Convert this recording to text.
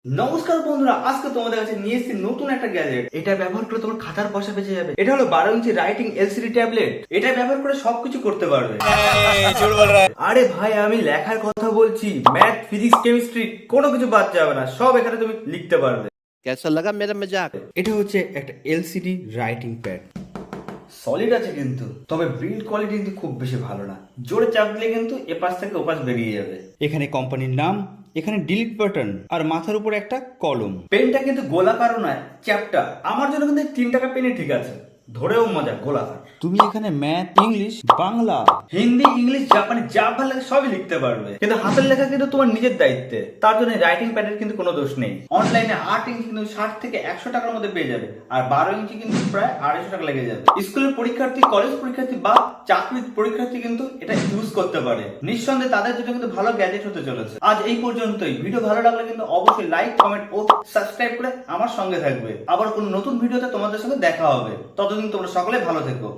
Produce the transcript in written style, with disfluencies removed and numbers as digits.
নমস্কার বন্ধুরা, আজকে তোমাদের কাছে নিয়ে এসেছি নতুন একটা গ্যাজেট। এটা ব্যবহার করে তোমার খাতার পয়সা বেঁচে যাবে। এটা হলো 12 ইঞ্চি রাইটিং এলসিডি ট্যাবলেট। এটা ব্যবহার করে সবকিছু করতে পারবে। আরে ভাই, আমি লেখার কথা বলছি। ম্যাথ, ফিজিক্স, কেমিস্ট্রি কোনো কিছু বাদ যাবে না, সব এখানে তুমি লিখতে পারবে। कैसा लगा मेरा मजाक। এটা হচ্ছে একটা এলসিডি রাইটিং প্যাড। সলিড আছে কিন্তু, তবে বিল্ড কোয়ালিটি কিন্তু খুব বেশি ভালো না। জোরে চাপ দিলে কিন্তু এপাশ থেকে ওপাশ বেরিয়ে যাবে। এখানে কোম্পানির নাম, এখানে ডিলিট বাটন, আর মাথার উপর একটা কলম। পেনটা কিন্তু গোলাকারও নয়, চ্যাপটা। আমার জন্য কিন্তু 3 টাকা পেনই ঠিক আছে, ধরেও মজা গোলাকার। তুমি এখানে math, English, Bangla, Hindi, English, জাপানি যা ভালো লাগে সবই লিখতে পারবে। কিন্তু হাতের লেখা কিন্তু তোমার নিজের দায়িত্বে। তার জন্য রাইটিং প্যাডের কিন্তু কোনো দোষ নেই। অনলাইনে 8 ইঞ্চি কিন্তু 60 থেকে 100 টাকার মধ্যে পেয়ে যাবে, আর 12 ইঞ্চি কিন্তু প্রায় 250 টাকা লেগে যাবে। স্কুলের পরীক্ষার্থী, কলেজ পরীক্ষার্থী বা চাকরির পরীক্ষার্থী কিন্তু এটা ইউজ করতে পারে। নিঃসন্দেহে তাদের জন্য কিন্তু ভালো গ্যাজেট হতে চলেছে। আজ এই পর্যন্তই। ভিডিও ভালো লাগলে কিন্তু অবশ্যই লাইক, কমেন্ট ও সাবস্ক্রাইব করে আমার সঙ্গে থাকবে। আবার কোন নতুন ভিডিওতে তোমাদের সঙ্গে দেখা হবে। ততদিন তোমরা সকলে ভালো থেকো।